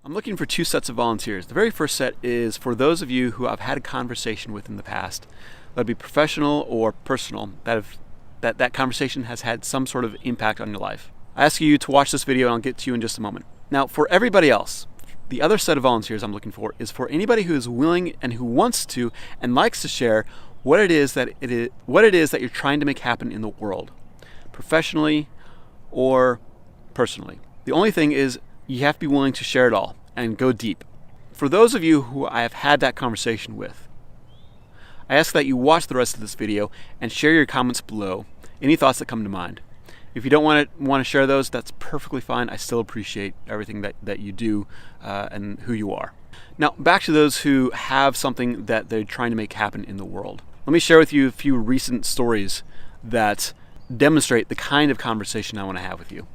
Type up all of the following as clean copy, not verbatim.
I'm looking for two sets of volunteers. The very first set is for those of you who I've had a conversation with in the past, that'd be professional or personal, that conversation has had some sort of impact on your life. I ask you to watch this video and I'll get to you in just a moment. Now, for everybody else, the other set of volunteers I'm looking for is for anybody who is willing and who wants to and likes to share what it is that you're trying to make happen in the world, professionally or personally. The only thing is you have to be willing to share it all and go deep. For those of you who I have had that conversation with, I ask that you watch the rest of this video and share your comments below, any thoughts that come to mind. If you don't want to share those, that's perfectly fine. I still appreciate everything that you do and who you are. Now, back to those who have something that they're trying to make happen in the world. Let me share with you a few recent stories that demonstrate the kind of conversation I want to have with you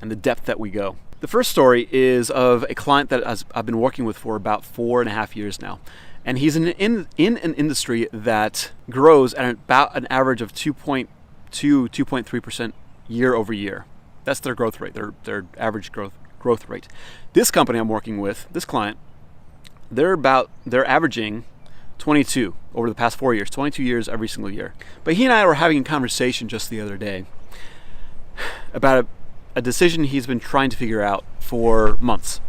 and the depth that we go. The first story is of a client that I've been working with for about 4.5 years now. And he's in an industry that grows at about an average of 2.3% year over year. That's their growth rate, their average growth rate. This company I'm working with, this client, they're averaging 22 over the past 4 years, 22 years every single year. But he and I were having a conversation just the other day about a decision he's been trying to figure out for months.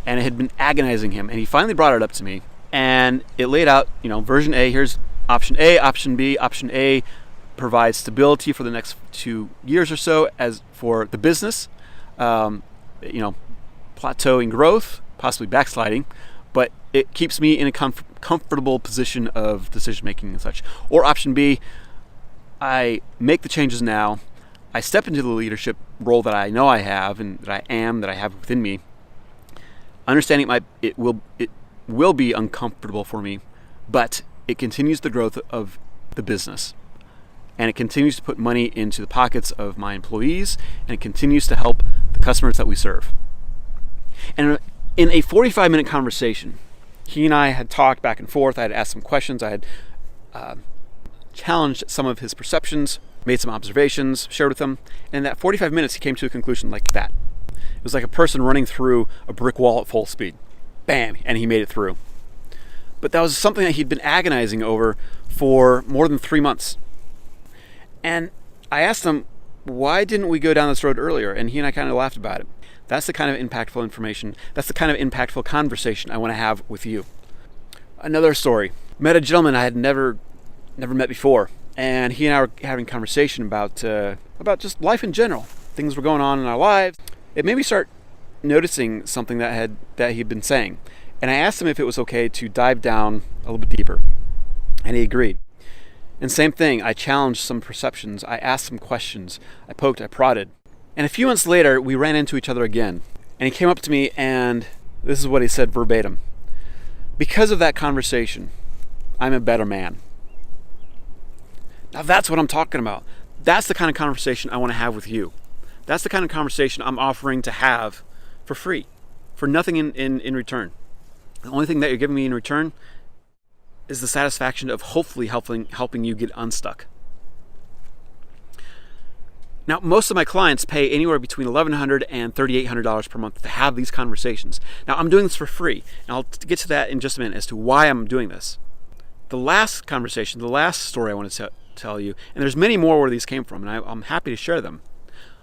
And it had been agonizing him. And he finally brought it up to me. And it laid out, version A, here's option A, option B. Option A provides stability for the next 2 years or so as for the business, plateauing growth, possibly backsliding, but it keeps me in a comfortable position of decision making and such. Or option B, I make the changes now, I step into the leadership role that I know I have and that I have within me, understanding it will be uncomfortable for me, but it continues the growth of the business. And it continues to put money into the pockets of my employees, and it continues to help the customers that we serve. And in a 45-minute conversation, he and I had talked back and forth. I had asked some questions. I had challenged some of his perceptions, made some observations, shared with him. And in that 45 minutes, he came to a conclusion like that. It was like a person running through a brick wall at full speed. Bam, and he made it through. But that was something that he'd been agonizing over for more than 3 months. And I asked him, why didn't we go down this road earlier? And he and I kind of laughed about it. That's the kind of impactful information. That's the kind of impactful conversation I want to have with you. Another story. Met a gentleman I had never met before. And he and I were having a conversation about just life in general. Things were going on in our lives. It made me start noticing something that he'd been saying. And I asked him if it was okay to dive down a little bit deeper. And he agreed. And same thing, I challenged some perceptions, I asked some questions, I poked, I prodded. And a few months later, we ran into each other again. And he came up to me and this is what he said verbatim. Because of that conversation, I'm a better man. Now that's what I'm talking about. That's the kind of conversation I want to have with you. That's the kind of conversation I'm offering to have for free, for nothing in return. The only thing that you're giving me in return is the satisfaction of hopefully helping you get unstuck. Now, most of my clients pay anywhere between $1,100 and $3,800 per month to have these conversations. Now, I'm doing this for free, and I'll get to that in just a minute as to why I'm doing this. The last conversation, the last story I want to tell you, and there's many more where these came from, and I'm happy to share them.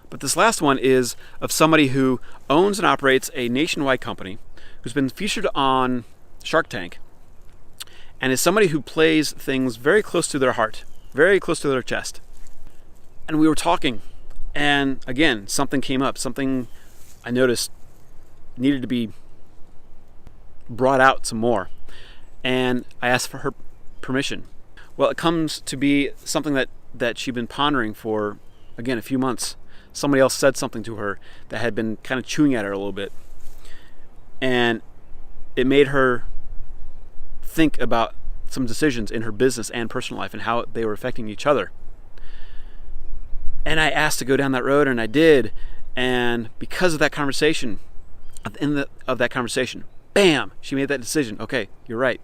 But this last one is of somebody who owns and operates a nationwide company who's been featured on Shark Tank, and is somebody who plays things very close to their heart, very close to their chest. And we were talking, and again, something came up, something I noticed needed to be brought out some more. And I asked for her permission. Well, it comes to be something that she'd been pondering for, again, a few months. Somebody else said something to her that had been kind of chewing at her a little bit. And it made her think about some decisions in her business and personal life and how they were affecting each other. And I asked to go down that road, and I did. And because of that conversation, at the end of that conversation, bam, she made that decision. Okay, you're right.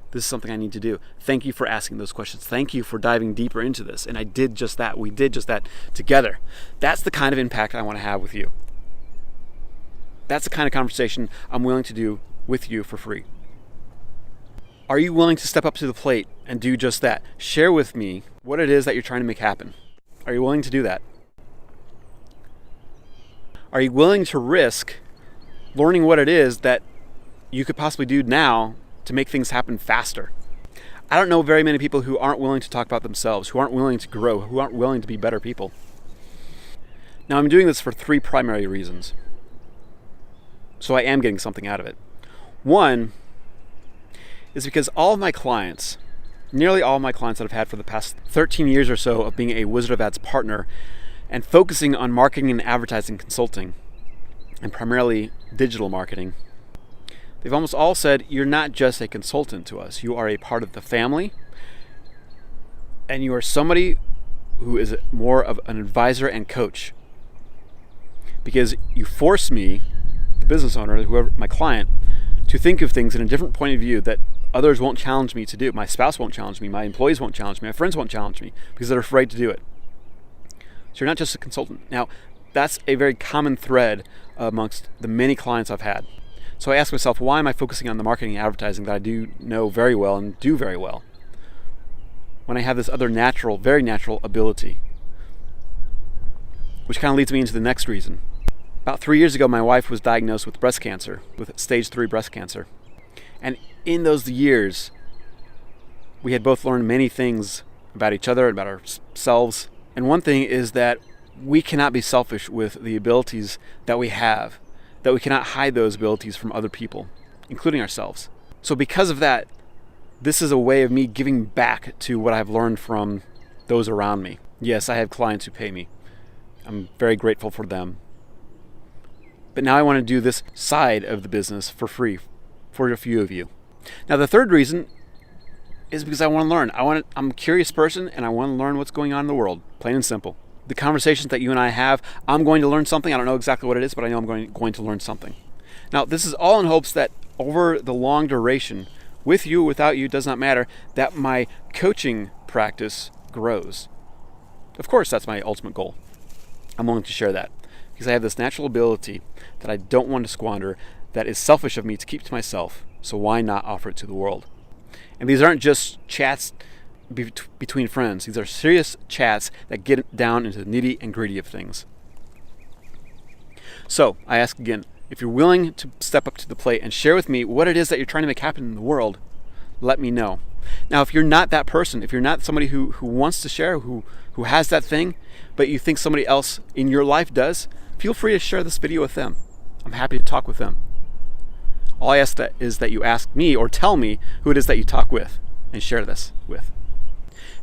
This is something I need to do. Thank you for asking those questions. Thank you for diving deeper into this. And I did just that. We did just that together. That's the kind of impact I want to have with you. That's the kind of conversation I'm willing to do with you for free. Are you willing to step up to the plate and do just that? Share with me what it is that you're trying to make happen. Are you willing to do that? Are you willing to risk learning what it is that you could possibly do now to make things happen faster? I don't know very many people who aren't willing to talk about themselves, who aren't willing to grow, who aren't willing to be better people. Now, I'm doing this for 3 primary reasons. So I am getting something out of it. One is because all of my clients, nearly all of my clients that I've had for the past 13 years or so of being a Wizard of Ads partner and focusing on marketing and advertising consulting, and primarily digital marketing, they've almost all said, you're not just a consultant to us, you are a part of the family, and you are somebody who is more of an advisor and coach. Because you force me, the business owner, whoever, my client, to think of things in a different point of view that others won't challenge me to do. My spouse won't challenge me, my employees won't challenge me, my friends won't challenge me because they're afraid to do it. So you're not just a consultant. Now, that's a very common thread amongst the many clients I've had. So I ask myself, why am I focusing on the marketing and advertising that I do know very well and do very well, when I have this other natural, very natural ability? Which kind of leads me into the next reason. About 3 years ago, my wife was diagnosed with breast cancer, with stage 3 breast cancer. And in those years, we had both learned many things about each other, about ourselves. And one thing is that we cannot be selfish with the abilities that we have, that we cannot hide those abilities from other people, including ourselves. So because of that, this is a way of me giving back to what I've learned from those around me. Yes, I have clients who pay me. I'm very grateful for them. But now I want to do this side of the business for free for a few of you. Now, the third reason is because I want to learn. I'm a curious person and I want to learn what's going on in the world, plain and simple. The conversations that you and I have, I'm going to learn something. I don't know exactly what it is, but I know I'm going to learn something. Now, this is all in hopes that over the long duration, with you, without you, does not matter, that my coaching practice grows. Of course, that's my ultimate goal. I'm willing to share that because I have this natural ability that I don't want to squander, that is selfish of me to keep to myself. So why not offer it to the world? And these aren't just chats between friends. These are serious chats that get down into the nitty and gritty of things. So I ask again, if you're willing to step up to the plate and share with me what it is that you're trying to make happen in the world, let me know. Now, if you're not that person, if you're not somebody who wants to share, who has that thing, but you think somebody else in your life does, feel free to share this video with them. I'm happy to talk with them. All I ask is that you ask me or tell me who it is that you talk with and share this with.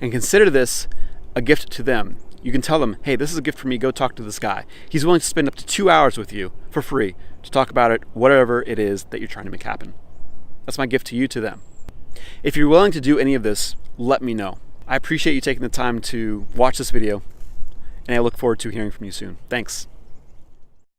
And consider this a gift to them. You can tell them, hey, this is a gift for me, go talk to this guy. He's willing to spend up to 2 hours with you for free to talk about it, whatever it is that you're trying to make happen. That's my gift to you, to them. If you're willing to do any of this, let me know. I appreciate you taking the time to watch this video, and I look forward to hearing from you soon. Thanks.